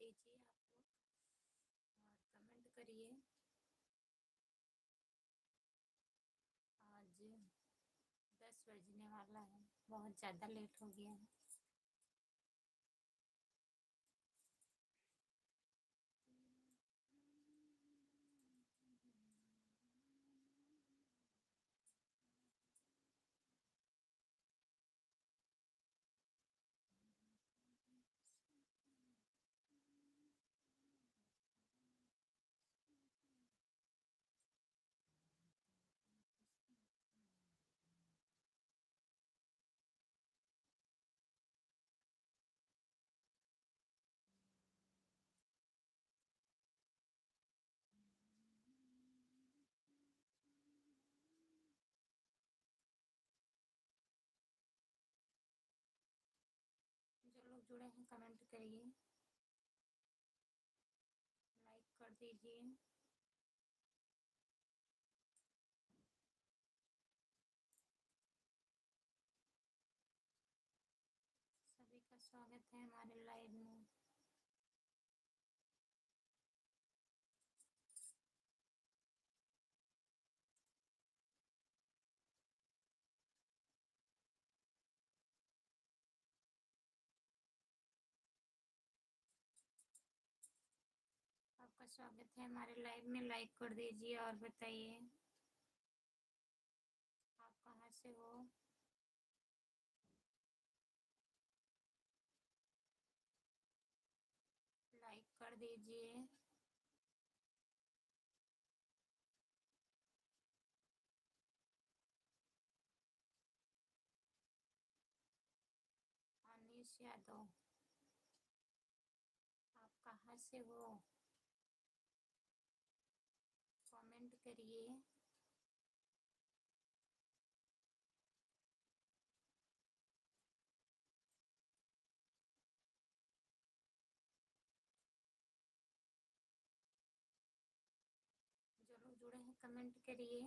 दीजिए आप लोग और कमेंट करिए। आज 10 बजने वाला है, बहुत ज़्यादा लेट हो गया है। जो लोग जुड़े हैं कमेंट करिए, लाइक कर दीजिए। सभी का स्वागत है हमारे लाइव में। आपका स्वागत है हमारे लाइव में। लाइक कर दीजिए और बताइए आप कहाँ से हो। लाइक कर दीजिए। अनीश यादव, आप कहाँ से हो, कमेंट करिए। जो लोग जुड़े हैं कमेंट करिए।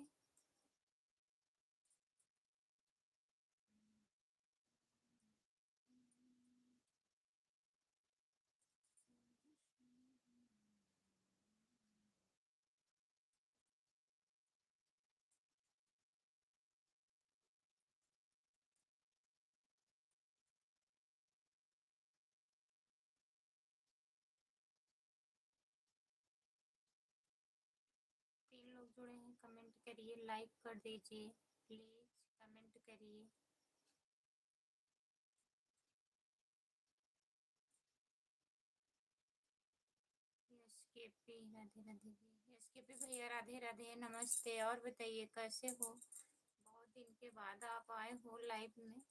तीन लोग जुड़े हैं कमेंट करिए, लाइक कर दीजिए प्लीज, कमेंट करिए। एसकेपी राधे राधे जी, एसकेपी भैया राधे राधे, नमस्ते। और बताइए कैसे हो, बहुत दिन के बाद आप आए हो लाइव में।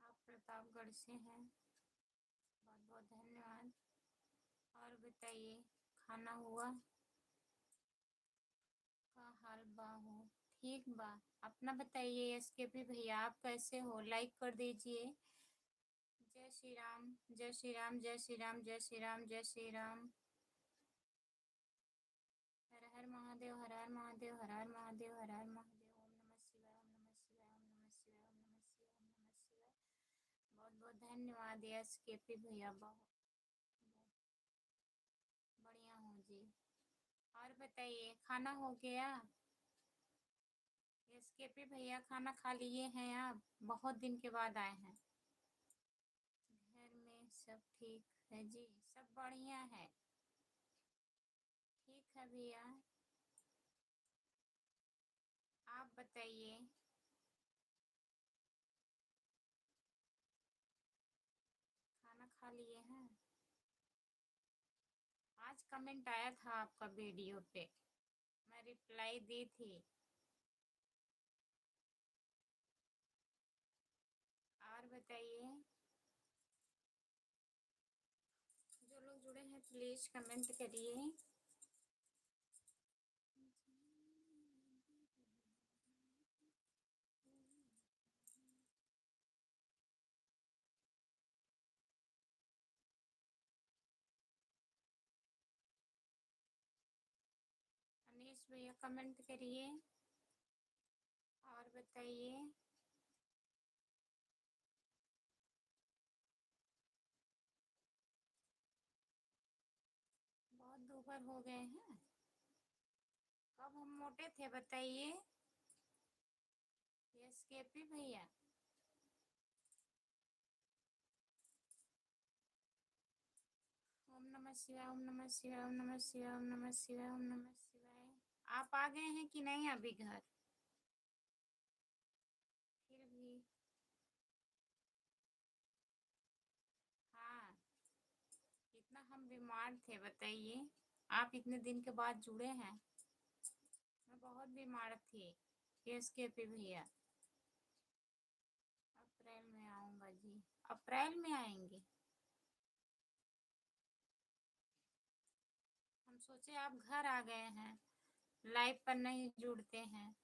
आप प्रतापगढ़ से हैं, बहुत बहुत धन्यवाद। और बताइए खाना हुआ, का हाल बा हो, ठीक बा। अपना बताइए एसकेपी भैया, आप कैसे हो, लाइक कर दीजिए। जय श्री राम, जय श्री राम, जय श्री राम, जय श्री राम, जय श्री राम। हर हर महादेव, हर हर महादेव, हर हर महादेव, हर हर महादेव। ओम नमः शिवाय, ओम नमः शिवाय, ओम नमः शिवाय, ओम नमः शिवाय, ओम नमः शिवाय। बहुत बहुत धन्यवाद एसकेपी भैया, बहुत बढ़िया हूँ जी। और बताइए खाना हो गया। एसकेपी भैया खाना खा लिए हैं आप, बहुत दिन के बाद आए हैं। घर में सब ठीक है जी, सब बढ़िया है। ठीक है भैया, आप बताइए। खाना खा लिए हैं। आज कमेंट आया था आपका वीडियो पे, मैं रिप्लाई दी थी। और बताइए, जो लोग जुड़े हैं प्लीज कमेंट करिए। भैया कमेंट करिए और बताइए। बहुत दोपहर हो गए हैं। कब हम मोटे थे बताइए। यस केपी भैया। ओम नमः शिवाय, ओम नमः शिवाय, ओम नमः शिवाय, ओम नमः शिवाय, ओम नमः शिवाय। आप आ गए हैं कि नहीं अभी घर? फिर भी। हाँ। इतना हम बीमार थे बताइए। आप इतने दिन के बाद जुड़े हैं। मैं बहुत बीमार थी। यस केपी भैया। अप्रैल में आऊंगा जी। अप्रैल में आएंगे। हम सोचे आप घर आ गए हैं, लाइव पर नहीं जुड़ते हैं।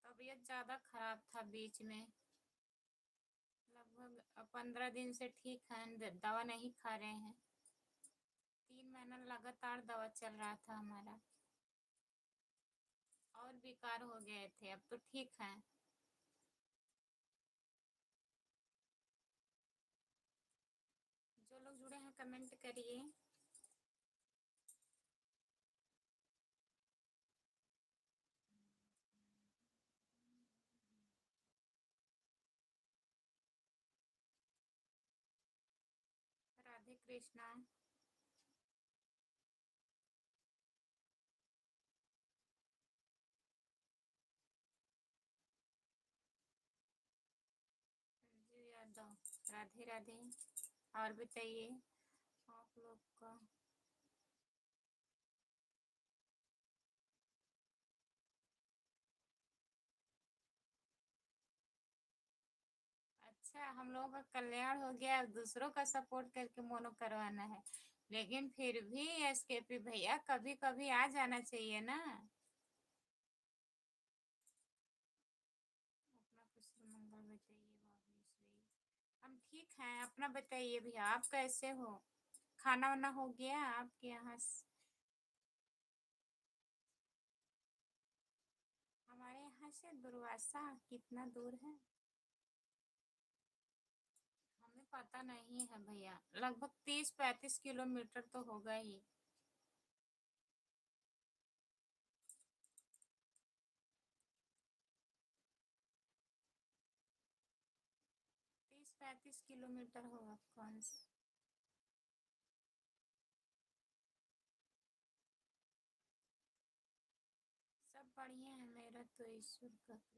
तबीयत ज़्यादा खराब था बीच में। लगभग 15 दिन से ठीक है, दवा नहीं खा रहे हैं। 3 महीना लगातार दवा चल रहा था हमारा। और बेकार हो गए थे, अब तो ठीक है। जो लोग जुड़े हैं कमेंट करिए। राधे कृष्णा। संजीव यादव। राधे राधे। और बताइए आप लोग का। अच्छा, हम लोगों का कल्याण हो गया, अब दूसरों का सपोर्ट करके मोनो करवाना है। लेकिन फिर भी एसकेपी भैया कभी कभी आ जाना चाहिए ना। अपना कुशल मंगल बताइए भाभी श्री। हम ठीक हैं, अपना बताइए भैया, आप कैसे हो? खाना वाना हो गया आपके यहाँ हमारे यहाँ से दुर्वासा कितना दूर है? हमें पता नहीं है भैया, लगभग 30-35 किलोमीटर तो होगा ही। 30-35 किलोमीटर होगा कौन सा। सब बढ़िया है, मेरा तो ईश्वर का कृपा।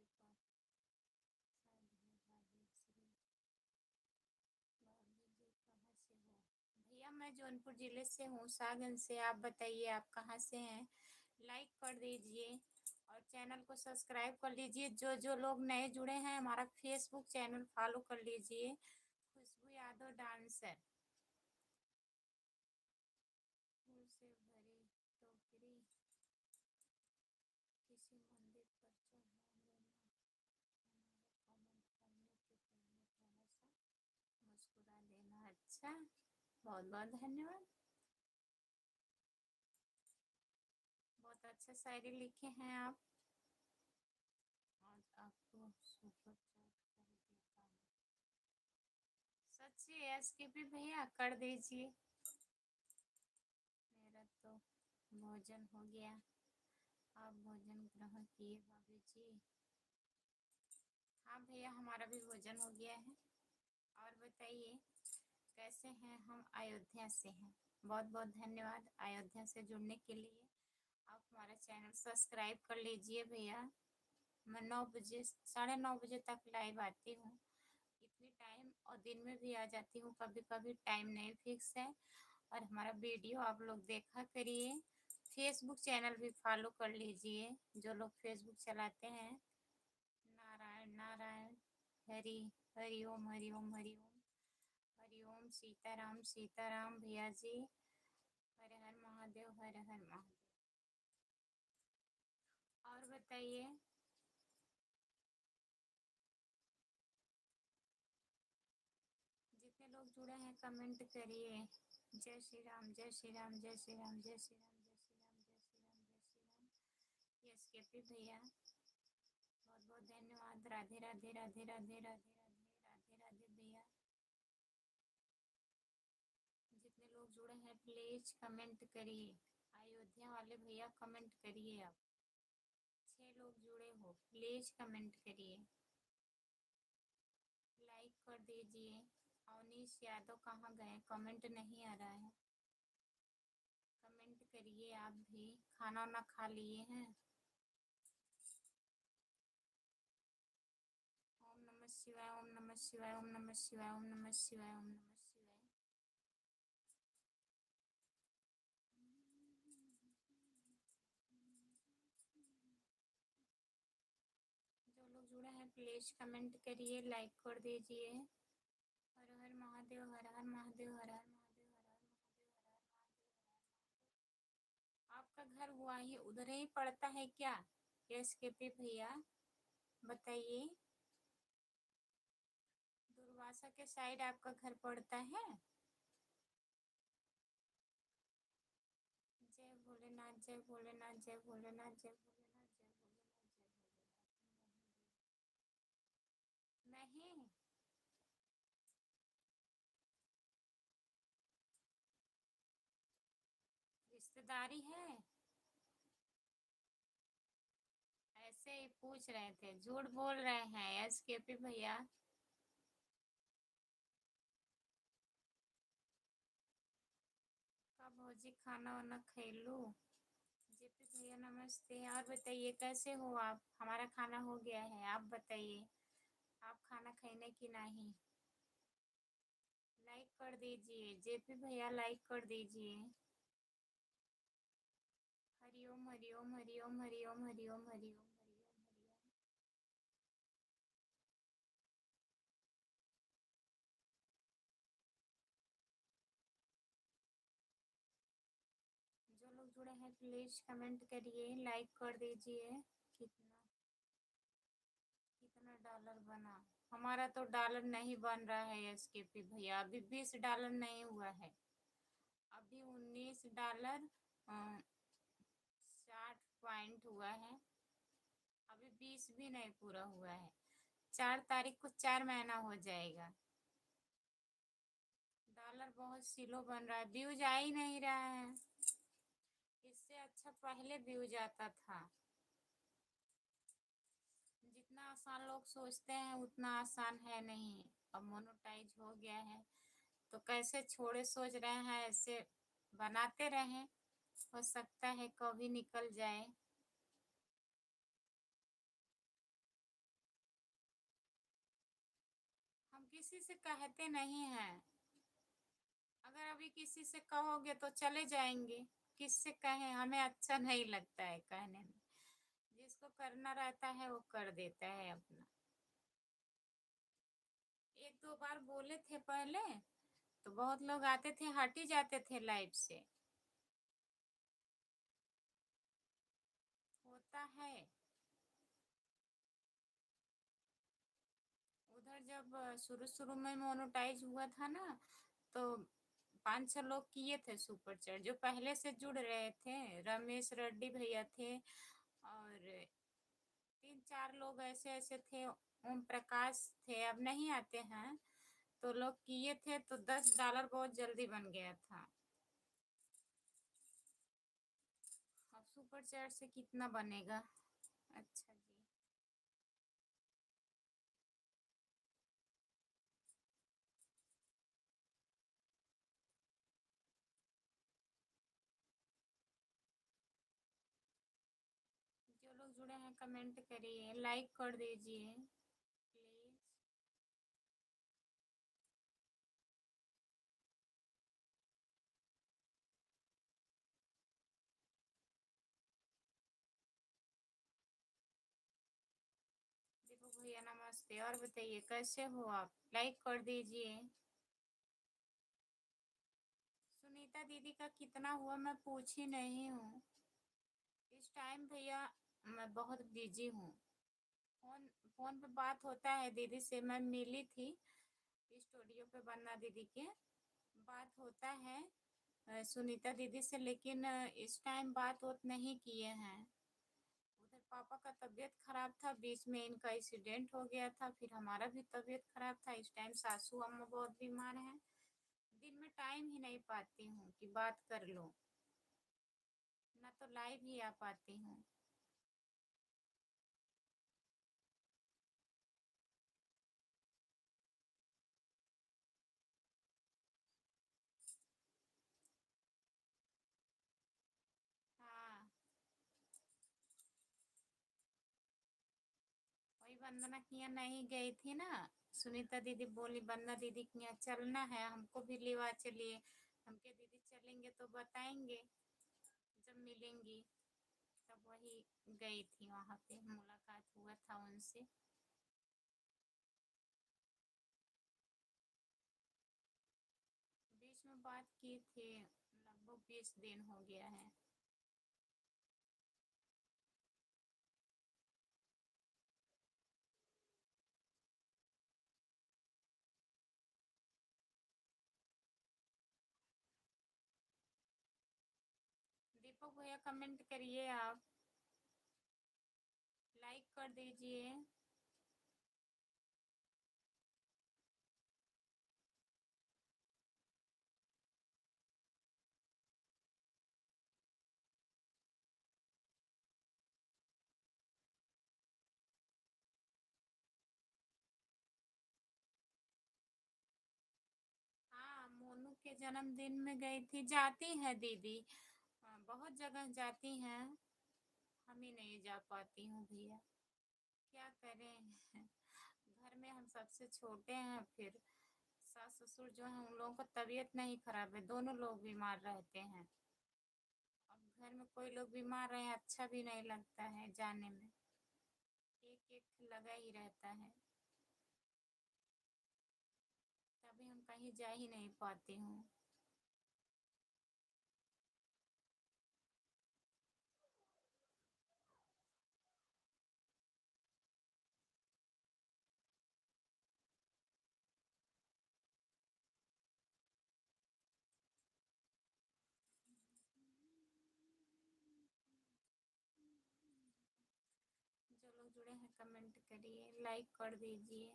भैया मैं जौनपुर जिले से हूँ, सागन से। आप बताइए आप कहाँ से हैं? लाइक कर दीजिए और चैनल को सब्सक्राइब कर लीजिए। जो जो लोग नए जुड़े हैं हमारा फेसबुक चैनल फॉलो कर लीजिए, खुशबू यादव डांसर। फूल से भरी टोकरी किसी मंदिर पर चढ़ा लेना। कमेंट करने के पहले थोड़ा सा मुस्कुरा देना। अच्छा, बहुत बहुत धन्यवाद। बहुत अच्छा शायरी लिखे हैं आप। आज आपको सुपर चैट कर देता हूँ। सच्ची एसकेपी भैया कर दीजिए। मेरा तो भोजन हो गया। आप भोजन ग्रहण किए भाभी जी? हाँ भैया, हमारा भी भोजन हो गया है। और बताइए कैसे हैं? हम अयोध्या से हैं। बहुत बहुत धन्यवाद अयोध्या से जुड़ने के लिए। आप हमारा चैनल सब्सक्राइब कर लीजिए भैया। मैं 9 बजे 9:30 बजे तक लाइव आती हूँ। इतनी टाइम और दिन में भी आ जाती हूँ, कभी कभी टाइम नहीं फिक्स है। और हमारा वीडियो आप लोग देखा करिए। फेसबुक चैनल भी फॉलो कर लीजिए जो लोग फेसबुक चलाते हैं। नारायण नारायण। हरि हरि ओम हरि ओम हरि ओम। हरि ओम सीताराम सीताराम भैया जी। हर हर महादेव हर हर महादेव। और बताइए। लोग जुड़े हैं कमेंट करिए। जय श्री राम, जय श्री राम, जय श्री राम, जय श्री राम, जय श्री राम, जय श्री राम, जय श्री राम। यस केपी भैया, बहुत बहुत धन्यवाद। राधे राधे राधे राधे राधे राधे राधे राधे भैया। जितने लोग जुड़े हैं प्लीज कमेंट करिए। अयोध्या वाले भैया कमेंट करिए। आप 6 लोग जुड़े हो, प्लीज कमेंट करिए, लाइक कर दीजिए। अवनीश यादव कहाँ गए? कमेंट नहीं आ रहा है, कमेंट करिए। आप भी खाना वाना खा लिए हैं? ओम नमः शिवाय, ओम नमः शिवाय, ओम नमः शिवाय, ओम नमः शिवाय, ओम नमः शिवाय। जो लोग जुड़े हैं प्लीज कमेंट करिए, लाइक कर दीजिए। हर हर महादेव, हर हर महादेव, हर हर महादेव, हर हर महादेव, हर हर महादेव। आपका घर हुआ ही उधर ही पड़ता है क्या? यस केपी भैया बताइए। दुर्वासा के साइड आपका घर पड़ता है? जय भोलेनाथ, जय भोलेनाथ, जय भोलेनाथ, जय भोलेनाथ, जय भोलेनाथ, जय भोलेनाथ। नहीं, रिश्तेदारी है? ऐसे ही पूछ रहे थे, झूठ बोल रहे हैं एस के पी भैया। कब भौजी खाना वाना खेलू? जेपी भैया नमस्ते। और बताइए कैसे हो आप? हमारा खाना हो गया है, आप बताइए आप खाना खाने की नहीं? लाइक कर दीजिए जेपी भैया, लाइक कर दीजिए। हरिओम हरिओम हरिओम हरिओम हरिओम हरिओम हरिओम हरिओम। जो लोग जुड़े हैं प्लीज कमेंट करिए, लाइक कर दीजिए। कितना कितना डॉलर बना? हमारा तो डॉलर नहीं बन रहा है एसकेपी भैया, अभी $20 नहीं हुआ है, अभी $19 60 पॉइंट हुआ है, अभी 20 भी नहीं पूरा हुआ है। 4 तारीख को 4 महीना हो जाएगा। डॉलर बहुत स्लो बन रहा है, व्यूज आ ही नहीं रहा है। इससे अच्छा पहले व्यूज आता था। जितना आसान लोग सोचते हैं उतना आसान है नहीं। अब मोनेटाइज हो गया है तो कैसे छोड़े, सोच रहे हैं ऐसे बनाते रहें, हो सकता है कभी निकल जाए। हम किसी से कहते नहीं हैं, अगर अभी किसी से कहोगे तो चले जाएंगे। किससे कहें, हमें अच्छा नहीं लगता है कहने में। जिसको करना रहता है वो कर देता है अपना। एक दो बार बोले थे पहले तो बहुत लोग आते थे, हट ही जाते थे लाइव से। होता है। उधर जब शुरू शुरू में मोनेटाइज हुआ था ना, तो 5-6 लोग किए थे सुपर चैट, जो पहले से जुड़ रहे थे। रमेश रेड्डी भैया थे और 3-4 लोग ऐसे ऐसे थे। ओम प्रकाश थे, अब नहीं आते हैं। तो लोग किए थे तो $10 बहुत जल्दी बन गया था। अब सुपर चैट से कितना बनेगा? अच्छा जी। जो लोग जुड़े हैं कमेंट करिए, लाइक कर दीजिए प्लीज। देखो भैया नमस्ते। और बताइए कैसे हो आप? लाइक कर दीजिए। सुनीता दीदी का कितना हुआ मैं पूछी नहीं हूँ इस टाइम भैया, मैं बहुत बिजी हूँ। फोन फोन पे बात होता है दीदी से, मैं मिली थी स्टूडियो पे वंदना दीदी के बात होता है सुनीता दीदी से, लेकिन इस टाइम बात वोत नहीं किए हैं। उधर पापा का तबीयत खराब था, बीच में इनका एक्सीडेंट हो गया था, फिर हमारा भी तबीयत खराब था। इस टाइम सासू अम्मा बहुत बीमार हैं। दिन में टाइम ही नहीं पाती हूँ कि बात कर लूँ, ना तो लाइव ही आ पाती हूँ। हाँ, वही वंदना के यहाँ नहीं गई थी ना। सुनीता दीदी बोली वंदना दीदी के यहाँ चलना है, हमको भी लेवा चलिए। हम के दीदी चलेंगे तो बताएंगे जब मिलेंगी। तब वही गई थी, वहाँ पे मुलाकात हुआ था उनसे। बीच में बात की थी, लगभग 20 दिन हो गया है। दीपक भैया कमेंट करिए, आप लाइक कर दीजिए। हाँ, मोनू के जन्मदिन में गई थी। जाती है दीदी, बहुत जगह जाती हैं। हम ही नहीं जा पाती हूँ भैया, क्या करें। घर में हम सबसे छोटे हैं, फिर सास ससुर जो हैं उन लोगों को तबीयत नहीं खराब है, दोनों लोग बीमार रहते हैं। अब घर में कोई लोग बीमार रहे, अच्छा भी नहीं लगता है जाने में। एक एक लगा ही रहता है, तभी हम कहीं जा ही नहीं पाती हूँ। जो लोग जुड़े हैं कमेंट करिए, लाइक कर दीजिए।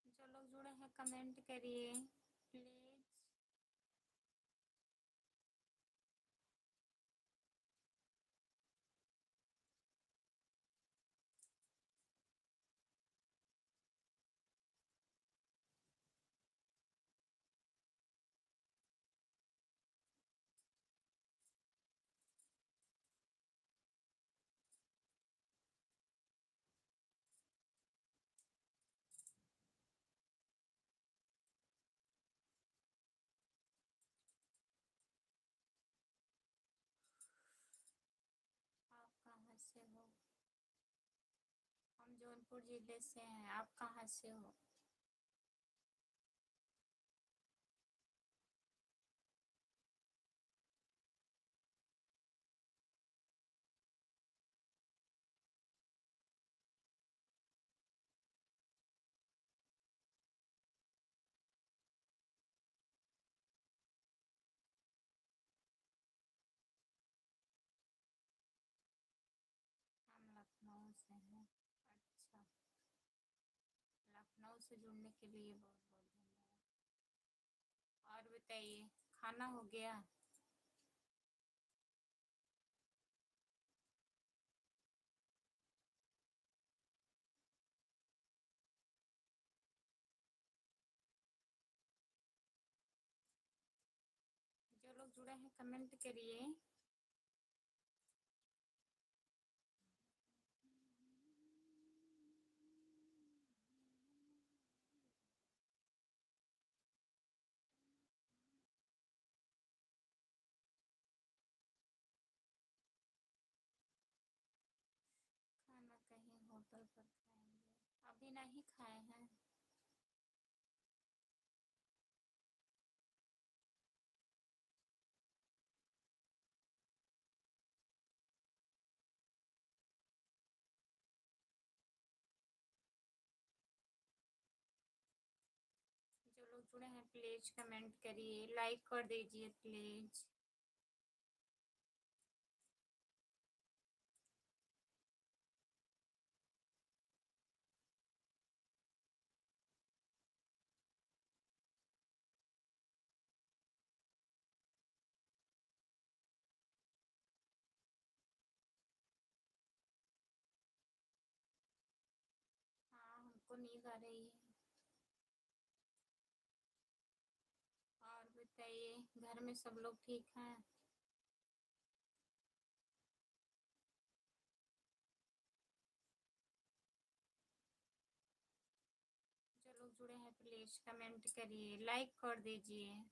जो लोग जुड़े हैं कमेंट करिए प्लीज। आप कहाँ से हो? हम जौनपुर जिले से हैं, आप कहाँ से हो? हम लखनऊ से हैं। अच्छा, लखनऊ से जुड़ने के लिए बहुत बहुत धन्यवाद। और बताइए, खाना हो गया? जो लोग जुड़े हैं कमेंट करिए। होटल पर खाएंगे। अभी नहीं खाए हैं। जो लोग जुड़े हैं प्लीज कमेंट करिए, लाइक कर दीजिए प्लीज। हाँ हमको नींद आ रही है। और बताइए घर में सब लोग ठीक हैं? जो लोग जुड़े हैं प्लीज कमेंट करिए, लाइक कर दीजिए।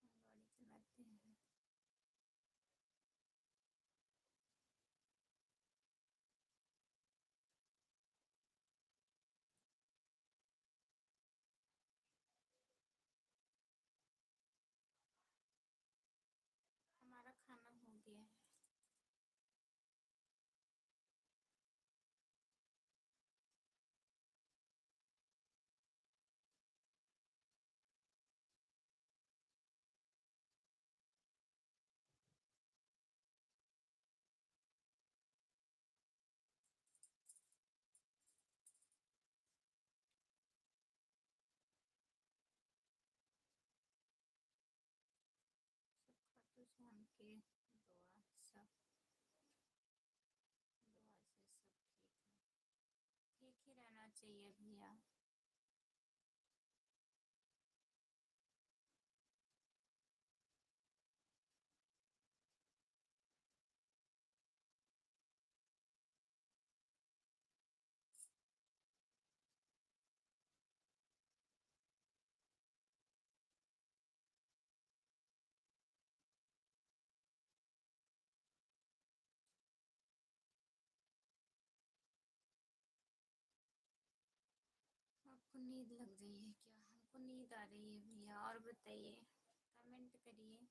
गाड़ी चलाते हैं। हमारा खाना हो गया है। खाटू श्याम की दुआ सब, दुआ से सब ठीक है। ठीक ही रहना चाहिए भैया। आपको नींद लग रही है क्या? हमको नींद आ रही है भैया। और बताइए, कमेंट करिए।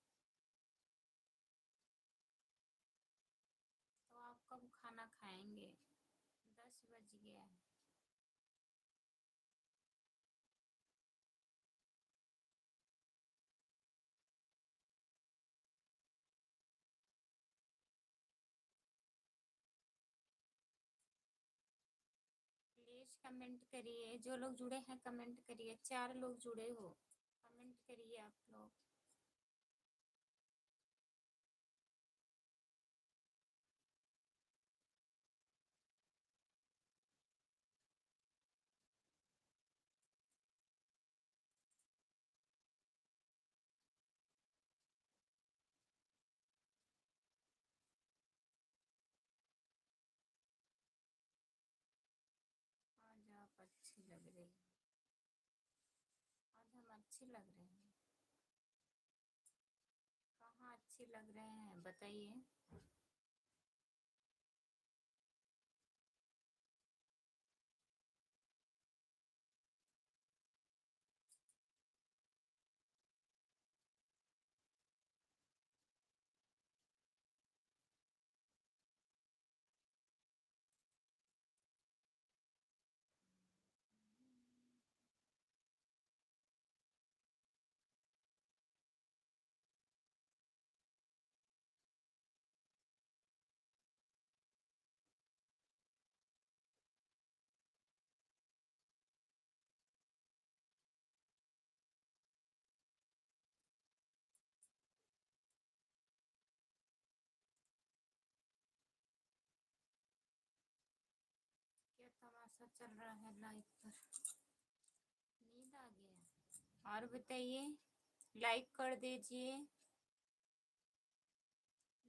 तो आप कब खाना खाएंगे? 10 बज गया है। प्लीज कमेंट करिए, जो लोग जुड़े हैं कमेंट करिए। 4 लोग जुड़े हो, कमेंट करिए आप लोग। आज आप अच्छी लग रही हैं। आज हम अच्छी लग रहे हैं। कहाँ अच्छी लग रहे हैं बताइए। क्या तमाशा चल रहा है लाइव पर? नींद आ गया। और बताइए, लाइक कर दीजिए,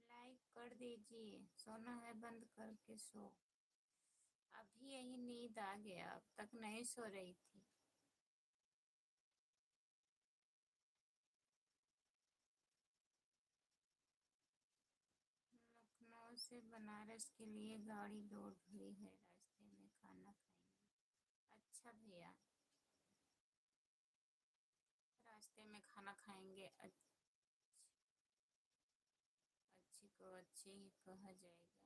लाइक कर दीजिए। सोना है बंद करके सो। अभी यही नींद आ गया, अब तक नहीं सो रही थी। से बनारस के लिए गाड़ी दौड़ गई है, रास्ते में खाना खाएंगे। अच्छा भैया, रास्ते में खाना खाएंगे। अच्छी को अच्छी ही कहा जाएगा।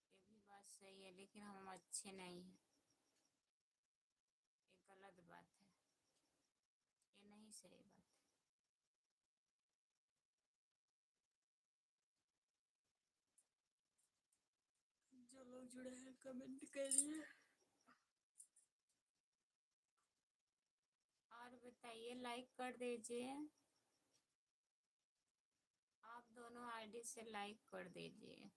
ये भी बात सही है, लेकिन हम अच्छे नहीं हैं। ये गलत बात है, ये नहीं सही बात है। जो लोग जुड़े हैं कमेंट करिए और बताइए, लाइक कर दीजिए। आप दोनों आईडी से लाइक कर दीजिए।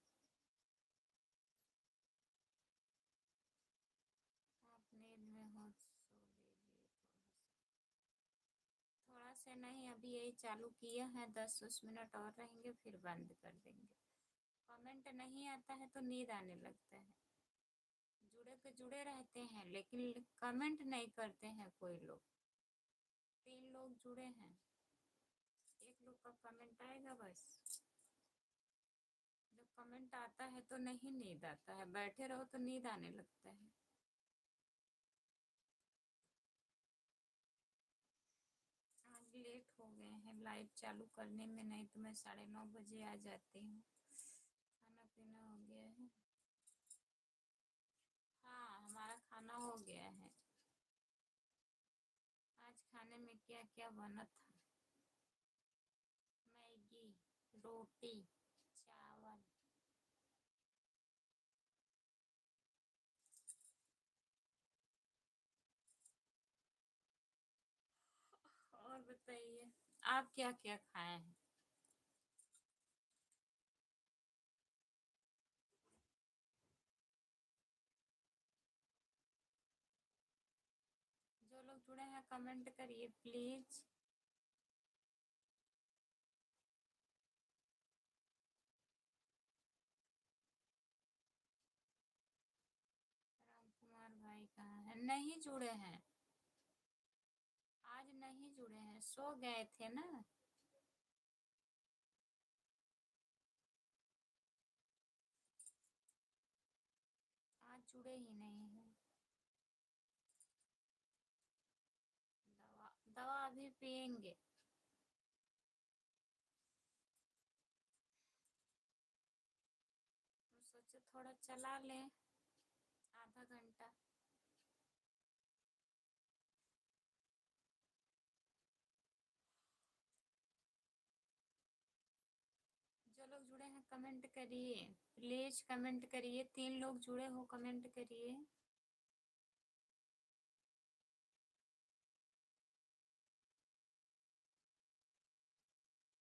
आप नींद में हो सो लीजिए। थोड़ा से नहीं, अभी यही चालू किया है, 10 मिनट और रहेंगे फिर बंद कर देंगे। कमेंट नहीं आता है तो नींद आने लगता है। जुड़े के जुड़े रहते हैं लेकिन कमेंट नहीं करते हैं कोई लोग। 3 लोग जुड़े हैं, एक लोग का कमेंट आएगा बस। जब कमेंट आता है तो नहीं नींद आता है, बैठे रहो तो नींद आने लगता है। आज लेट हो गए हैं लाइव चालू करने में, नहीं तो मैं 9:30 बजे आ जाती हूँ। खाना पीना हो गया है? हाँ, हमारा खाना हो गया है। आज खाने में क्या क्या बना था? मैगी, रोटी, चावल। और बताइए, आप क्या क्या खाए हैं? जो लोग जुड़े हैं कमेंट करिए प्लीज। राम कुमार भाई कहाँ है? नहीं जुड़े हैं, आज नहीं जुड़े हैं, सो गए थे ना। आज जुड़े ही नहीं है। दवा दवा अभी पियेंगे। तो सोचे थोड़ा चला लें, आधा घंटा। जो लोग जुड़े हैं कमेंट करिए प्लीज, कमेंट करिए। 3 लोग जुड़े हो, कमेंट करिए।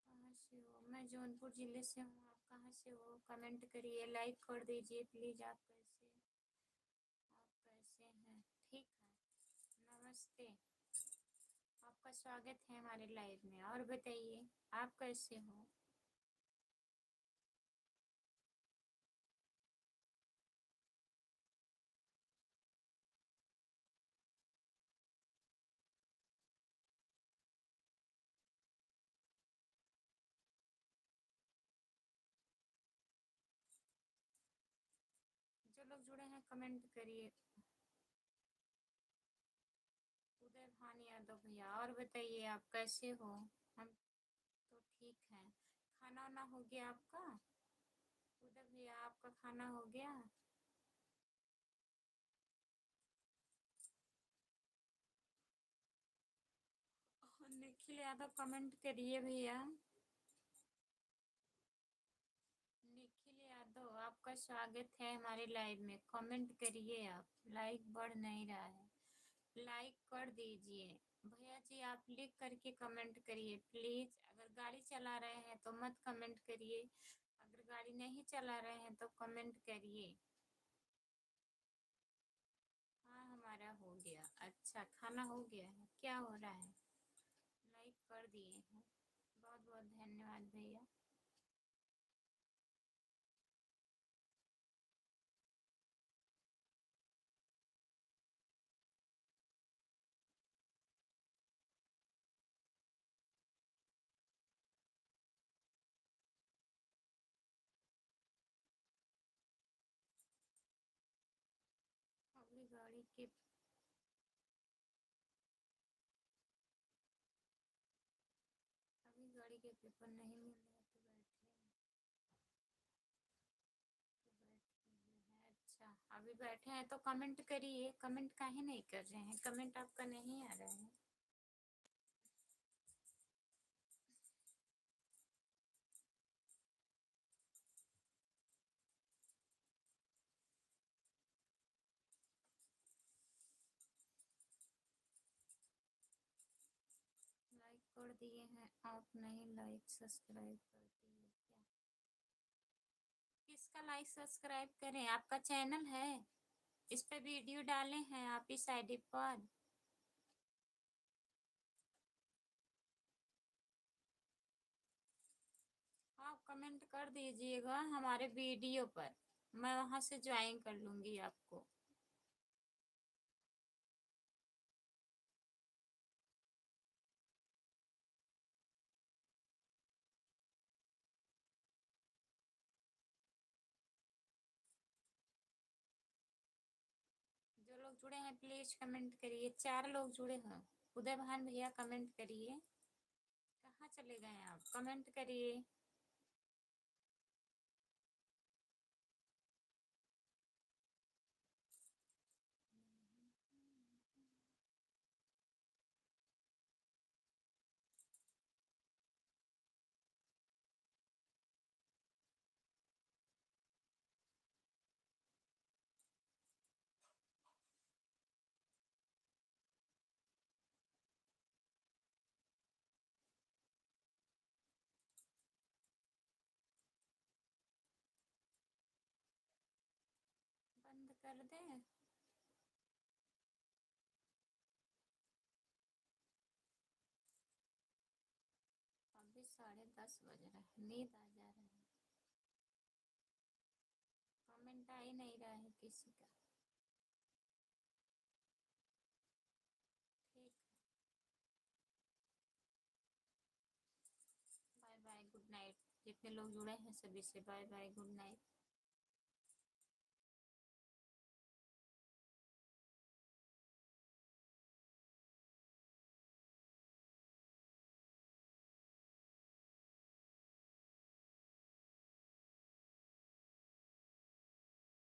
कहाँ से हो? मैं जौनपुर जिले से हूँ। आप कहाँ से हो? कमेंट करिए, लाइक कर दीजिए प्लीज। आप कैसे हैं? ठीक है, नमस्ते। आपका स्वागत है हमारे लाइव में। और बताइए, आप कैसे हो? जो लोग जुड़े हैं कमेंट करिए। उदय भान यादव भैया, और बताइए आप कैसे हो? हम तो ठीक है। खाना वाना हो गया आपका? उदय भैया, आपका खाना हो गया? निखिल यादव कमेंट करिए भैया। निखिल यादव, आपका स्वागत है हमारे लाइव में। कमेंट करिए, आप लाइक बढ़ नहीं रहा है, लाइक कर दीजिए। भैया जी, आप लिख करके कमेंट करिए प्लीज। अगर गाड़ी चला रहे हैं तो मत कमेंट करिए, अगर गाड़ी नहीं चला रहे हैं तो कमेंट करिए। हाँ, हमारा हो गया। अच्छा, खाना हो गया है, क्या हो रहा है? लाइक कर दिए हैं, बहुत बहुत धन्यवाद भैया। के अभी गाड़ी के पेपर नहीं मिल रहे तो बैठे हैं। अच्छा, अभी बैठे हैं तो कमेंट करिए। कमेंट काहे नहीं कर रहे हैं? कमेंट आपका नहीं आ रहा है। लाइक कर दिए हैं आप, नहीं लाइक सब्सक्राइब कर दिए क्या? किसका लाइक सब्सक्राइब करें? आपका चैनल है, इस पे वीडियो डाले हैं आप इस आईडी पर। आप कमेंट कर दीजिएगा हमारे वीडियो पर, मैं वहां से ज्वाइन कर लूंगी आपको। जो लोग जुड़े हैं प्लीज कमेंट करिए। 4 लोग जुड़े हैं। उदय भान भैया कमेंट करिए। कहाँ चले गए आप? कमेंट करिए। बंद कर दें? अभी 10:30 बज रहा है, नींद आ जा रहा है। कमेंट आ ही नहीं रहा है किसी का। ठीक है, बाय बाय, गुड नाइट। जितने लोग जुड़े हैं सभी से बाय बाय, गुड नाइट।